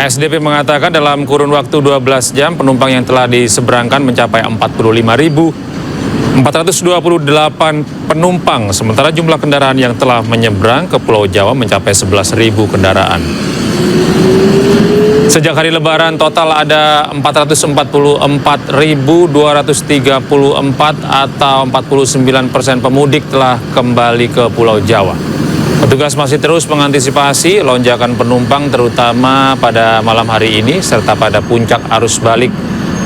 ASDP mengatakan dalam kurun waktu 12 jam penumpang yang telah diseberangkan mencapai 45.428 penumpang, sementara jumlah kendaraan yang telah menyeberang ke Pulau Jawa mencapai 11.000 kendaraan. Sejak hari Lebaran total ada 444.234 atau 49% pemudik telah kembali ke Pulau Jawa. Petugas masih terus mengantisipasi lonjakan penumpang terutama pada malam hari ini serta pada puncak arus balik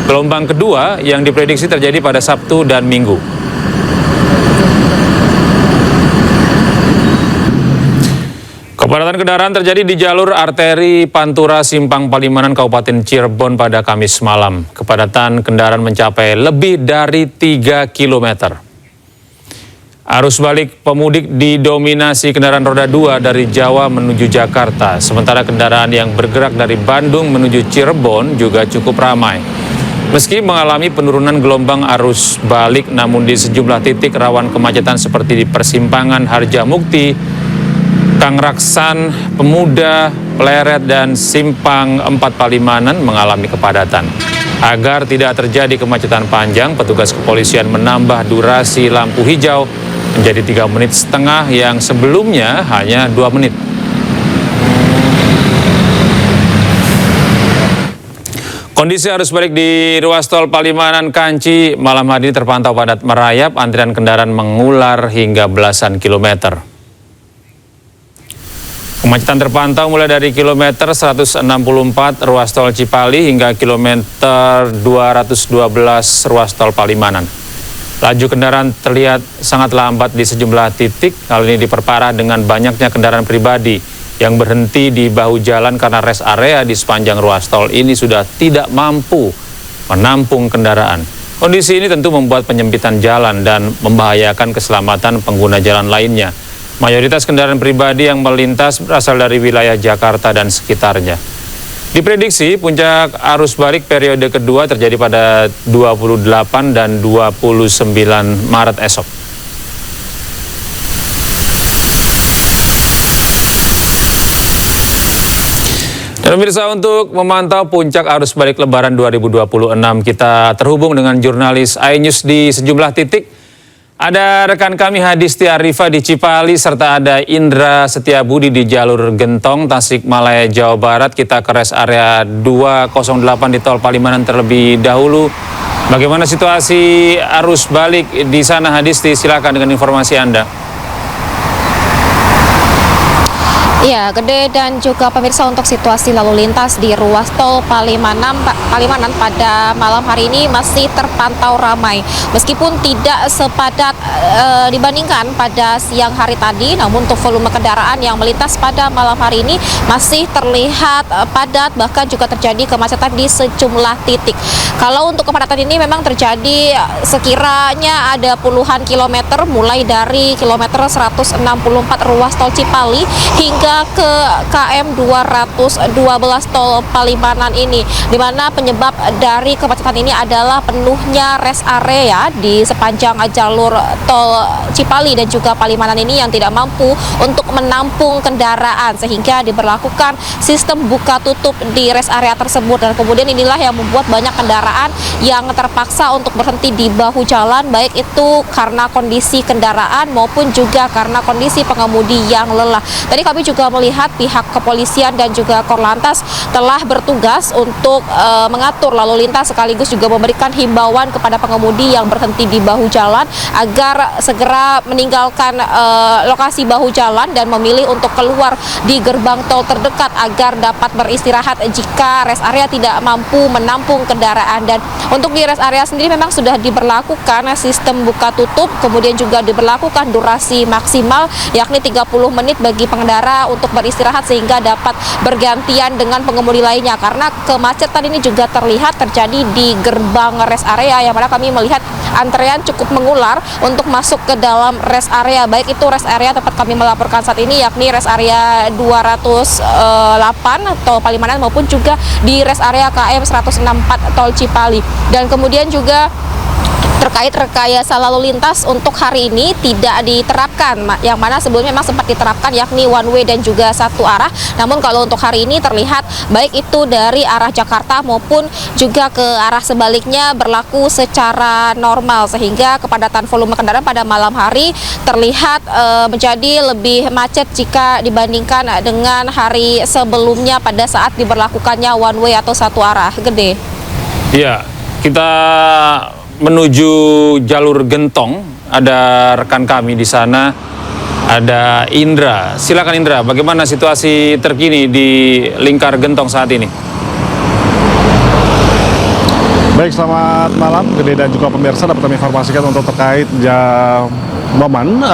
gelombang kedua yang diprediksi terjadi pada Sabtu dan Minggu. Kepadatan kendaraan terjadi di jalur arteri Pantura Simpang Palimanan Kabupaten Cirebon pada Kamis malam. Kepadatan kendaraan mencapai lebih dari 3 km. Arus balik pemudik didominasi kendaraan roda 2 dari Jawa menuju Jakarta, sementara kendaraan yang bergerak dari Bandung menuju Cirebon juga cukup ramai. Meski mengalami penurunan gelombang arus balik, namun di sejumlah titik rawan kemacetan seperti di persimpangan Harjamukti, Kang Raksan, Pemuda, Pleret, dan Simpang 4 Palimanan mengalami kepadatan. Agar tidak terjadi kemacetan panjang, petugas kepolisian menambah durasi lampu hijau menjadi 3,5 menit yang sebelumnya hanya 2 menit. Kondisi arus balik di ruas tol Palimanan Kanci malam hari ini terpantau padat merayap, antrian kendaraan mengular hingga belasan kilometer. Kemacetan terpantau mulai dari kilometer 164 ruas tol Cipali hingga kilometer 212 ruas tol Palimanan. Laju kendaraan terlihat sangat lambat di sejumlah titik. Hal ini diperparah dengan banyaknya kendaraan pribadi yang berhenti di bahu jalan karena rest area di sepanjang ruas tol ini sudah tidak mampu menampung kendaraan. Kondisi ini tentu membuat penyempitan jalan dan membahayakan keselamatan pengguna jalan lainnya. Mayoritas kendaraan pribadi yang melintas berasal dari wilayah Jakarta dan sekitarnya. Diprediksi puncak arus balik periode kedua terjadi pada 28 dan 29 Maret esok. Dan pemirsa, untuk memantau puncak arus balik Lebaran 2026, kita terhubung dengan jurnalis iNews di sejumlah titik. Ada rekan kami Hadisti Arifa di Cipali, serta ada Indra Setiabudi di jalur Gentong, Tasikmalaya, Jawa Barat. Kita ke rest area 208 di tol Palimanan terlebih dahulu. Bagaimana situasi arus balik di sana, Hadisti? Silakan dengan informasi Anda. Ya, Gede dan juga pemirsa, untuk situasi lalu lintas di ruas tol Palimanan pada malam hari ini masih terpantau ramai. Meskipun tidak sepadat dibandingkan pada siang hari tadi, namun untuk volume kendaraan yang melintas pada malam hari ini masih terlihat padat, bahkan juga terjadi kemacetan di sejumlah titik. Kalau untuk kepadatan ini memang terjadi sekiranya ada puluhan kilometer, mulai dari kilometer 164 ruas tol Cipali hingga ke KM 212 tol Palimanan ini, di mana penyebab dari kemacetan ini adalah penuhnya rest area di sepanjang jalur tol Cipali dan juga Palimanan ini yang tidak mampu untuk menampung kendaraan, sehingga diberlakukan sistem buka tutup di rest area tersebut. Dan kemudian inilah yang membuat banyak kendaraan yang terpaksa untuk berhenti di bahu jalan, baik itu karena kondisi kendaraan maupun juga karena kondisi pengemudi yang lelah. Tadi kami juga melihat pihak kepolisian dan juga Korlantas telah bertugas untuk mengatur lalu lintas, sekaligus juga memberikan himbauan kepada pengemudi yang berhenti di bahu jalan agar segera meninggalkan lokasi bahu jalan dan memilih untuk keluar di gerbang tol terdekat agar dapat beristirahat jika rest area tidak mampu menampung kendaraan. Dan untuk di rest area sendiri memang sudah diberlakukan sistem buka tutup, kemudian juga diberlakukan durasi maksimal yakni 30 menit bagi pengendara untuk beristirahat sehingga dapat bergantian dengan pengemudi lainnya, karena kemacetan ini juga terlihat terjadi di gerbang rest area yang mana kami melihat antrean cukup mengular untuk masuk ke dalam rest area, baik itu rest area tempat kami melaporkan saat ini yakni rest area 208 tol Palimanan maupun juga di rest area KM 164 tol Cipali. Dan kemudian juga terkait rekayasa lalu lintas untuk hari ini tidak diterapkan, yang mana sebelumnya memang sempat diterapkan yakni one way dan juga satu arah. Namun kalau untuk hari ini terlihat baik itu dari arah Jakarta maupun juga ke arah sebaliknya berlaku secara normal, sehingga kepadatan volume kendaraan pada malam hari terlihat menjadi lebih macet jika dibandingkan dengan hari sebelumnya pada saat diberlakukannya one way atau satu arah. Gede. Ya, kita menuju jalur Gentong. Ada rekan kami di sana, ada Indra. Silakan Indra, bagaimana situasi terkini di Lingkar Gentong saat ini? Baik, selamat malam Gede dan juga pemirsa. Dapat kami informasikan untuk terkait momen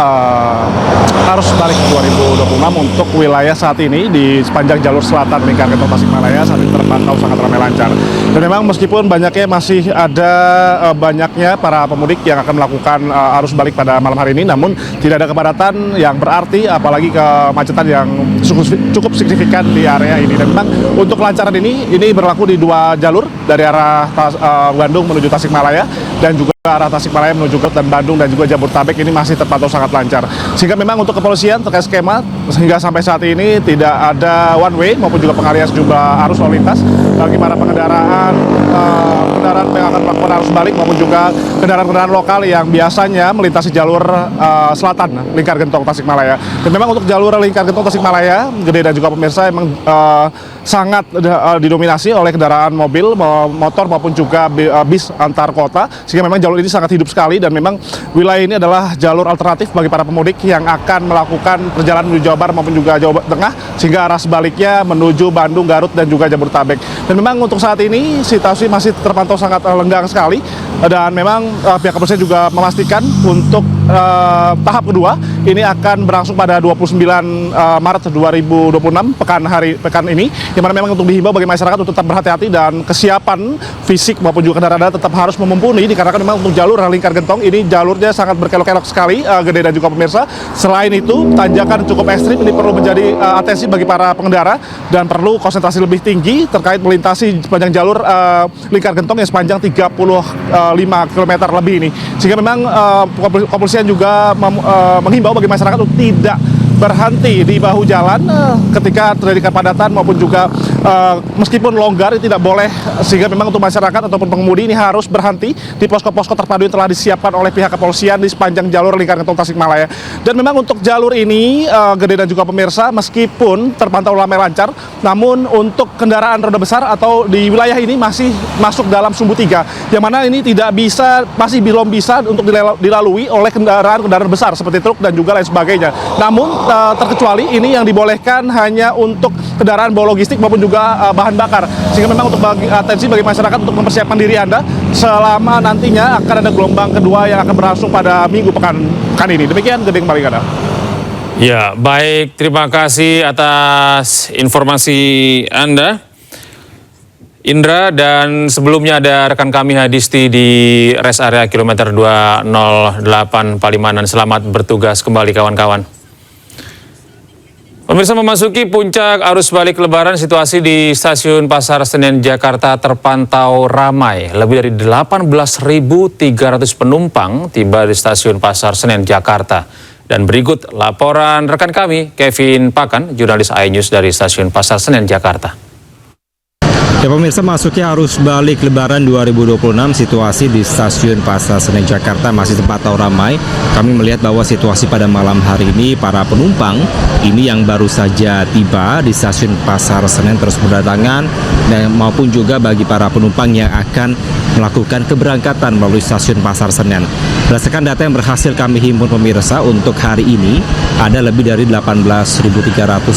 arus balik 2026 untuk wilayah saat ini di sepanjang jalur selatan Lingkar Gentong Tasikmalaya saat ini terpantau sangat ramai lancar. Dan memang meskipun masih ada banyaknya para pemudik yang akan melakukan arus balik pada malam hari ini, namun tidak ada kepadatan yang berarti, apalagi kemacetan yang cukup signifikan di area ini. Dan memang untuk kelancaran ini berlaku di dua jalur dari arah Bandung menuju Tasikmalaya dan juga arah Tasikmalaya menuju Garut dan Bandung dan juga Jabodetabek ini masih terpantau sangat lancar. Sehingga memang untuk kepolisian terkait skema sehingga sampai saat ini tidak ada one way maupun juga pengalihan sejumlah arus lalu lintas bagi para kendaraan yang akan melakukan arus balik maupun juga kendaraan-kendaraan lokal yang biasanya melintasi jalur selatan Lingkar Gentong Tasikmalaya. Dan memang untuk jalur Lingkar Gentong Tasikmalaya, Gede dan juga pemirsa, memang sangat didominasi oleh kendaraan mobil, motor maupun juga bis antar kota, sehingga memang jalur ini sangat hidup sekali. Dan memang wilayah ini adalah jalur alternatif bagi para pemudik yang akan melakukan perjalanan menuju Jawa Barat maupun juga Jawa Tengah, sehingga arah sebaliknya menuju Bandung, Garut dan juga Jabodetabek. Dan memang untuk saat ini situasi masih terpantau sangat lenggang sekali, dan memang pihak kepolisian juga memastikan untuk tahap kedua ini akan berlangsung pada 29 Maret 2026 pekan ini, yang mana memang untuk dihimbau bagi masyarakat untuk tetap berhati-hati dan kesiapan fisik maupun juga kendaraan tetap harus mumpuni, dikarenakan memang untuk jalur Lingkar Gentong ini jalurnya sangat berkelok-kelok sekali, Gede dan juga pemirsa. Selain itu tanjakan cukup ekstrim, ini perlu menjadi atensi bagi para pengendara dan perlu konsentrasi lebih tinggi terkait melintasi sepanjang jalur Lingkar Gentong yang sepanjang 35 km lebih ini. Sehingga memang kepolisian juga menghimbau bagi masyarakat untuk tidak berhenti di bahu jalan ketika terjadi kepadatan maupun juga meskipun longgar tidak boleh, sehingga memang untuk masyarakat ataupun pengemudi ini harus berhenti di posko-posko terpadu yang telah disiapkan oleh pihak kepolisian di sepanjang jalur Lingkar Gentong Tasikmalaya. Dan memang untuk jalur ini Gede dan juga pemirsa, meskipun terpantau ramai lancar, namun untuk kendaraan roda besar atau di wilayah ini masih masuk dalam sumbu 3, yang mana ini masih belum bisa untuk dilalui oleh kendaraan besar seperti truk dan juga lain sebagainya. Namun terkecuali ini yang dibolehkan hanya untuk kendaraan bawa logistik maupun juga bahan bakar, sehingga memang untuk atensi bagi masyarakat untuk mempersiapkan diri Anda selama nantinya akan ada gelombang kedua yang akan berlangsung pada minggu pekan ini. Demikian Gede kembali Anda. Ya, baik, terima kasih atas informasi Anda, Indra. Dan sebelumnya ada rekan kami Hadisti di rest area kilometer 208 Palimanan. Selamat bertugas kembali kawan-kawan. Pemirsa, memasuki puncak arus balik Lebaran, situasi di Stasiun Pasar Senen Jakarta terpantau ramai. Lebih dari 18.300 penumpang tiba di Stasiun Pasar Senen Jakarta. Dan berikut laporan rekan kami, Kevin Pakan, jurnalis iNews dari Stasiun Pasar Senen Jakarta. Ya pemirsa, masuki arus balik Lebaran 2026, situasi di Stasiun Pasar Senen Jakarta masih terpantau ramai. Kami melihat bahwa situasi pada malam hari ini para penumpang ini yang baru saja tiba di Stasiun Pasar Senen terus berdatangan, dan maupun juga bagi para penumpang yang akan melakukan keberangkatan melalui Stasiun Pasar Senen. Berdasarkan data yang berhasil kami himpun pemirsa, untuk hari ini ada lebih dari 18.300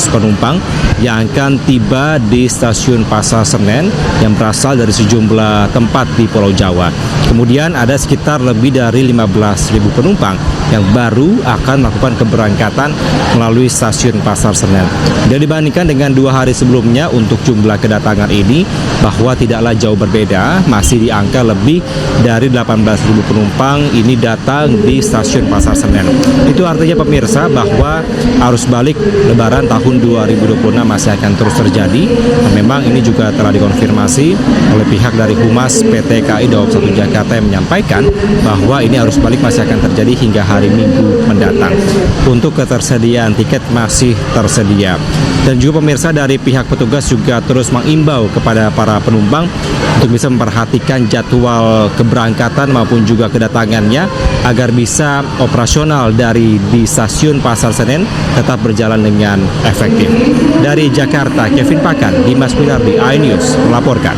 penumpang yang akan tiba di Stasiun Pasar Senen yang berasal dari sejumlah tempat di Pulau Jawa. Kemudian ada sekitar lebih dari 15.000 penumpang yang baru akan melakukan keberangkatan melalui Stasiun Pasar Senen. Dan dibandingkan dengan 2 hari sebelumnya, untuk jumlah kedatangan ini bahwa tidaklah jauh berbeda, masih di angka lebih dari 18.000 penumpang ini ini datang di stasiun Pasar Senen. Itu artinya pemirsa bahwa arus balik Lebaran tahun 2026 masih akan terus terjadi. Dan memang ini juga telah dikonfirmasi oleh pihak dari Humas PT KAI Daob 1 Jakarta yang menyampaikan bahwa ini arus balik masih akan terjadi hingga hari Minggu mendatang. Untuk ketersediaan tiket masih tersedia. Dan juga pemirsa, dari pihak petugas juga terus mengimbau kepada para penumpang untuk bisa memperhatikan jadwal keberangkatan maupun juga kedatangannya agar bisa operasional di stasiun Pasar Senen tetap berjalan dengan efektif. Dari Jakarta, Kevin Pakan, Dimas Winardi, iNews melaporkan.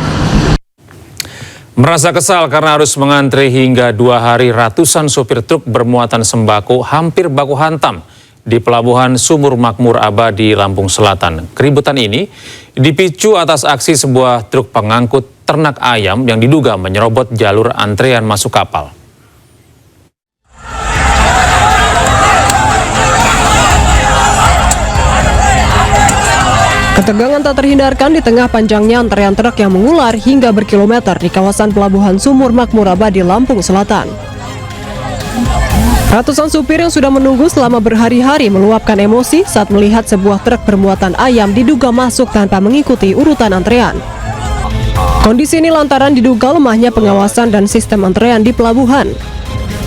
Merasa kesal karena harus mengantri hingga 2 hari, ratusan sopir truk bermuatan sembako hampir baku hantam di Pelabuhan Sumur Makmur Abadi, Lampung Selatan. Keributan ini dipicu atas aksi sebuah truk pengangkut ternak ayam yang diduga menyerobot jalur antrean masuk kapal. Ketegangan tak terhindarkan di tengah panjangnya antrean truk yang mengular hingga berkilometer di kawasan Pelabuhan Sumur Makmur Abadi, Lampung Selatan. Ratusan supir yang sudah menunggu selama berhari-hari meluapkan emosi saat melihat sebuah truk bermuatan ayam diduga masuk tanpa mengikuti urutan antrean. Kondisi ini lantaran diduga lemahnya pengawasan dan sistem antrean di pelabuhan.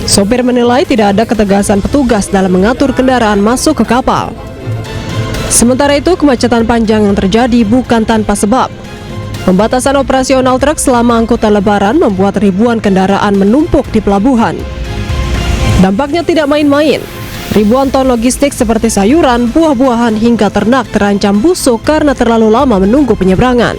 Sopir menilai tidak ada ketegasan petugas dalam mengatur kendaraan masuk ke kapal. Sementara itu, kemacetan panjang yang terjadi bukan tanpa sebab. Pembatasan operasional truk selama angkutan Lebaran membuat ribuan kendaraan menumpuk di pelabuhan. Dampaknya tidak main-main. Ribuan ton logistik seperti sayuran, buah-buahan hingga ternak terancam busuk karena terlalu lama menunggu penyeberangan.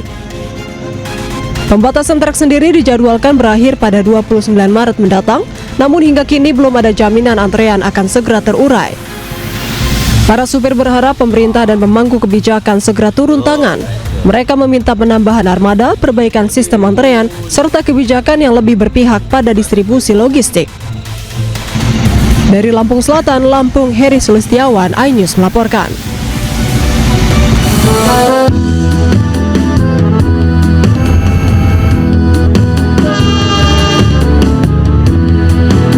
Pembatasan truk sendiri dijadwalkan berakhir pada 29 Maret mendatang, namun hingga kini belum ada jaminan antrean akan segera terurai. Para supir berharap pemerintah dan pemangku kebijakan segera turun tangan. Mereka meminta penambahan armada, perbaikan sistem antrean, serta kebijakan yang lebih berpihak pada distribusi logistik. Dari Lampung Selatan, Lampung, Heri Sulistiawan, iNews melaporkan.